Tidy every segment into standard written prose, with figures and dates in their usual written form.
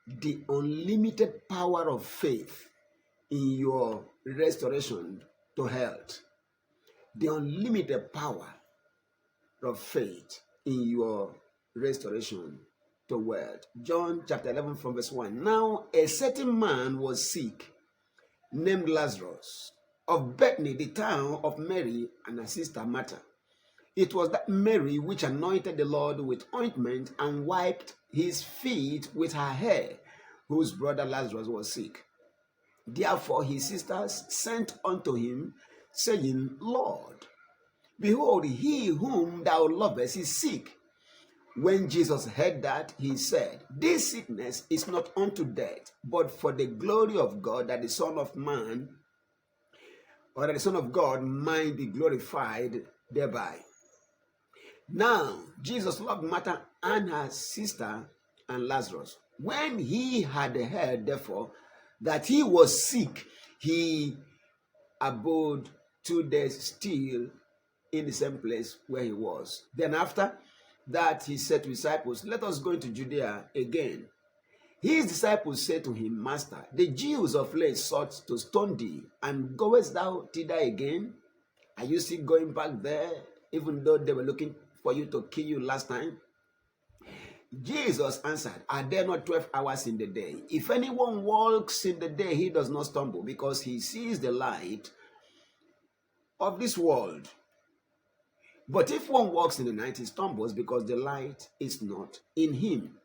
the unlimited power of faith in your restoration to health. The unlimited power of faith in your restoration to wealth. John chapter 11 from verse 1. Now a certain man was sick, named Lazarus, of Bethany, the town of Mary and her sister Martha. It was that Mary which anointed the Lord with ointment and wiped his feet with her hair, whose brother Lazarus was sick. Therefore his sisters sent unto him, saying, Lord, behold, he whom thou lovest is sick. When Jesus heard that, he said, This sickness is not unto death, but for the glory of God, that the Son of Man, or that the Son of God might be glorified thereby. Now, Jesus loved Martha and her sister and Lazarus. When he had heard, therefore, that he was sick, he abode 2 days still in the same place where he was. Then after that, he said to his disciples, Let us go into Judea again. His disciples said to him, Master, the Jews of late sought to stone thee, and goest thou thither again? Are you still going back there, even though they were looking for you to kill you last time? Jesus answered, Are there not 12 hours in the day? If anyone walks in the day, he does not stumble, because he sees the light of this world. But if one walks in the night, he stumbles, because the light is not in him.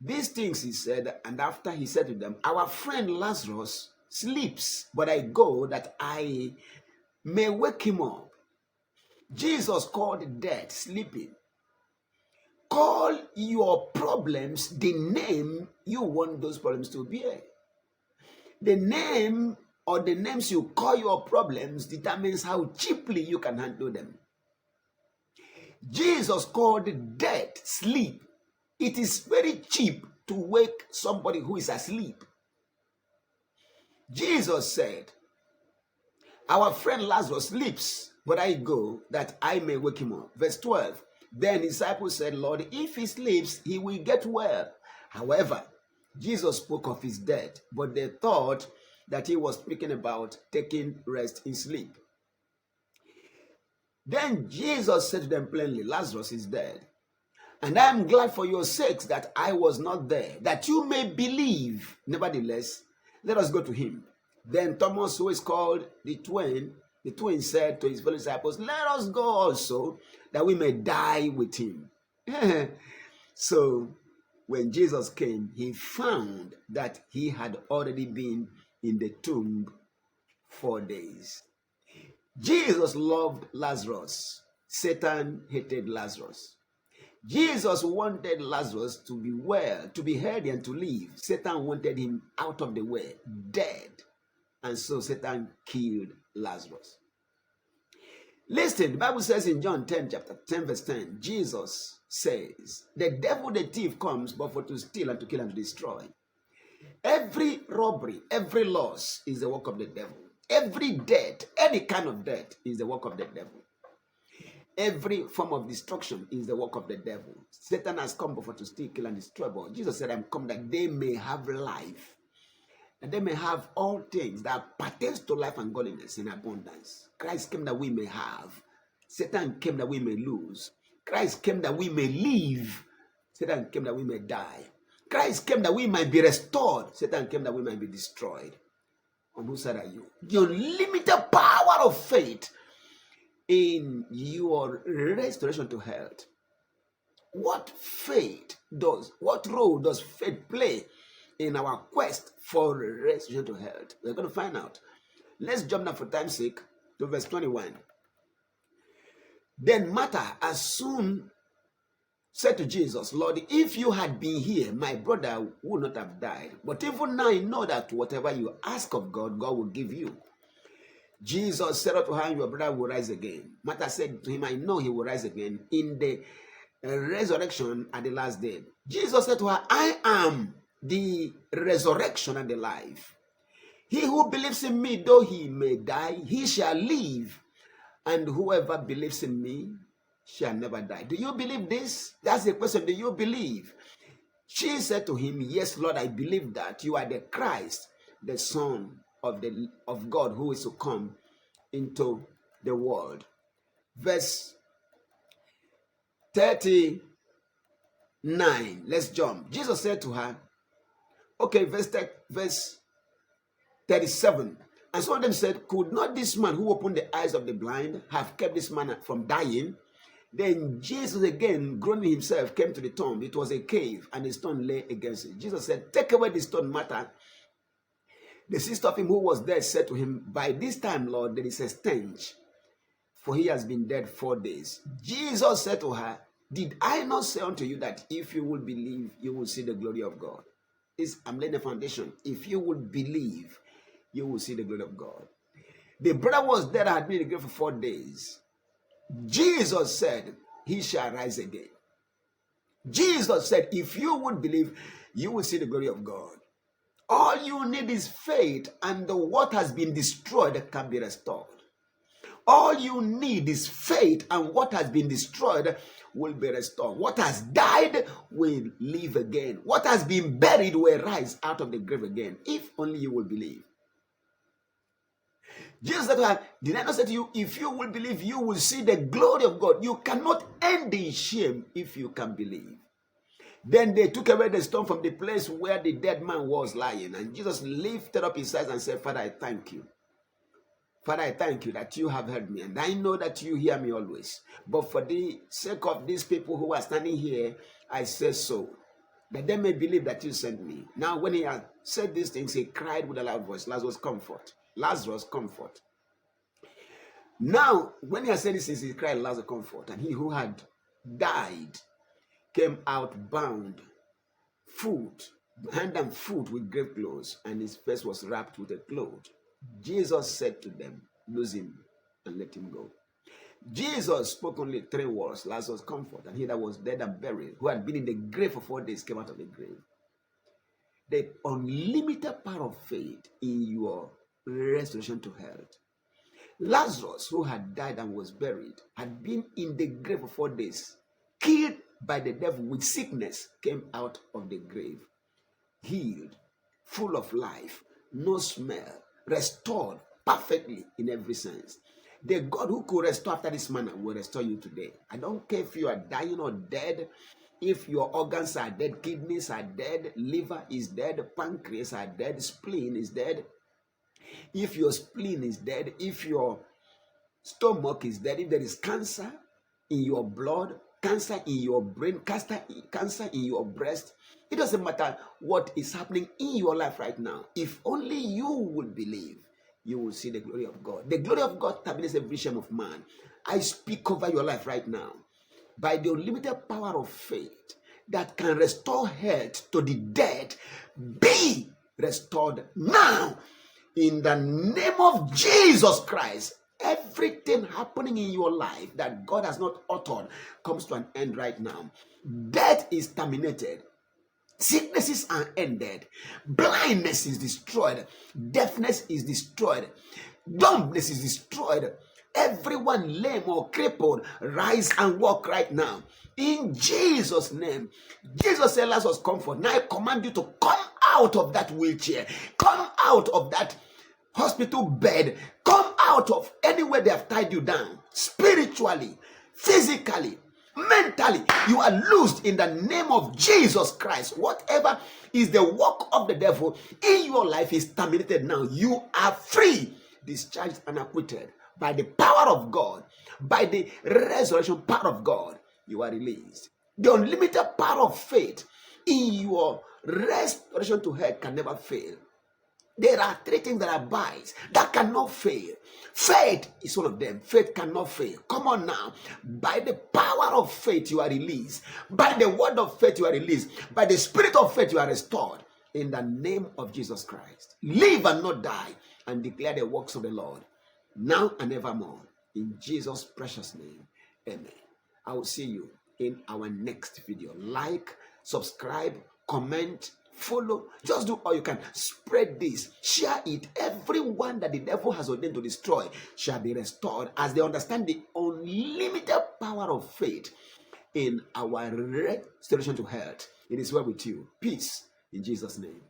These things he said, and after he said to them, Our friend Lazarus sleeps, but I go that I may wake him up. Jesus called death sleeping. Call your problems the name you want those problems to bear. The name or the names you call your problems determines how cheaply you can handle them. Jesus called death sleep. It is very cheap to wake somebody who is asleep. Jesus said, Our friend Lazarus sleeps, but I go that I may wake him up. Verse 12. Then his disciples said, Lord, if he sleeps, he will get well. However, Jesus spoke of his death, but they thought that he was speaking about taking rest in sleep. Then Jesus said to them plainly, Lazarus is dead. And I am glad for your sakes that I was not there, that you may believe. Nevertheless, let us go to him. Then Thomas, who is called the twin said to his fellow disciples, Let us go also, that we may die with him. So, when Jesus came, he found that he had already been in the tomb 4 days. Jesus loved Lazarus. Satan hated Lazarus. Jesus wanted Lazarus to be well, to be healthy, and to live. Satan wanted him out of the way, dead. And so Satan killed Lazarus. Listen, the Bible says in John 10, chapter 10, verse 10, Jesus says, The devil, the thief, comes but for to steal and to kill and to destroy. Every robbery, every loss is the work of the devil. Every death, any kind of death, is the work of the devil. Every form of destruction is the work of the devil. Satan has come before to steal, kill, and destroy. But Jesus said, I'm come that they may have life. And they may have all things that pertains to life and godliness in abundance. Christ came that we may have. Satan came that we may lose. Christ came that we may live. Satan came that we may die. Christ came that we might be restored. Satan came that we might be destroyed. On whose side are you? The unlimited power of faith in your restoration to health. What role does faith play in our quest for restoration to health? We're going to find out. Let's jump now for time's sake to verse 21. Then Martha as soon said to Jesus, Lord, if you had been here, my brother would not have died. But even now I know that whatever you ask of God, God will give you. Jesus said unto her, Your brother will rise again. Martha said to him, I know he will rise again in the resurrection at the last day. Jesus said to her, I am the resurrection and the life. He who believes in me, though he may die, he shall live. And whoever believes in me shall never die. Do you believe this? That's the question. Do you believe? She said to him, yes, Lord, I believe that you are the Christ, the Son of God who is to come into the world. Verse 39. Let's jump. Jesus said to her, okay, verse 37. And some of them said, could not this man who opened the eyes of the blind have kept this man from dying? Then Jesus again, groaning himself, came to the tomb. It was a cave, and a stone lay against it. Jesus said, take away the stone, Martha. The sister of him who was dead said to him, by this time, Lord, there is a stench, for he has been dead 4 days. Jesus said to her, did I not say unto you that if you will believe, you will see the glory of God? I'm laying the foundation. If you will believe, you will see the glory of God. The brother was dead and had been in the grave for 4 days. Jesus said, he shall rise again. Jesus said, if you would believe, you will see the glory of God. All you need is faith, and what has been destroyed can be restored. All you need is faith, and what has been destroyed will be restored. What has died will live again. What has been buried will rise out of the grave again, if only you will believe. Jesus said to her, did I not say to you, if you will believe, you will see the glory of God. You cannot end in shame if you can believe. Then they took away the stone from the place where the dead man was lying. And Jesus lifted up his eyes and said, Father, I thank you. Father, I thank you that you have heard me. And I know that you hear me always. But for the sake of these people who are standing here, I say so, that they may believe that you sent me. Now, when he had said these things, he cried with a loud voice, Lazarus, comfort. Lazarus, comfort. Now, when he had said these things, he cried, Lazarus, comfort. And he who had died came out bound, hand and foot with grave clothes, and his face was wrapped with a cloth. Jesus said to them, loose him and let him go. Jesus spoke only 3 words, Lazarus, comfort. And he that was dead and buried, who had been in the grave for 4 days, came out of the grave. The unlimited power of faith in your restoration to health. Lazarus, who had died and was buried, had been in the grave for 4 days, killed by the devil with sickness, came out of the grave, healed, full of life, no smell, restored perfectly in every sense. The God who could restore after this manner will restore you today. I don't care if you are dying or dead, if your organs are dead, kidneys are dead, liver is dead, pancreas are dead, spleen is dead. If your spleen is dead, if your stomach is dead, if there is cancer in your blood, cancer in your brain, cancer in your breast, it doesn't matter what is happening in your life right now. If only you will believe, you will see the glory of God. The glory of God terminates every shame of man. I speak over your life right now by the unlimited power of faith that can restore health to the dead. Be restored now in the name of Jesus Christ. Everything happening in your life that God has not uttered comes to an end right now. Death is terminated. Sicknesses are ended. Blindness is destroyed. Deafness is destroyed. Dumbness is destroyed. Everyone lame or crippled, rise and walk right now. In Jesus' name. Jesus said, Lazarus, comfort. Now I command you to come out of that wheelchair. Come out of that hospital bed. Come out of anywhere they have tied you down. Spiritually, physically, mentally, you are loosed in the name of Jesus Christ. Whatever is the work of the devil in your life is terminated now. You are free, discharged and acquitted by the power of God, by the resurrection power of God. You are released. The unlimited power of faith in your restoration to health can never fail. There are 3 things that abides that cannot fail. Faith is one of them. Faith cannot fail. Come on now. By the power of faith, you are released. By the word of faith, you are released. By the spirit of faith, you are restored. In the name of Jesus Christ. Live and not die, and declare the works of the Lord, now and evermore. In Jesus' precious name. Amen. I will see you in our next video. Like, subscribe, comment, follow. Just do all you can. Spread this, share it. Everyone that the devil has ordained to destroy shall be restored as they understand the unlimited power of faith in our restoration to health. It is well with you. Peace in Jesus' name.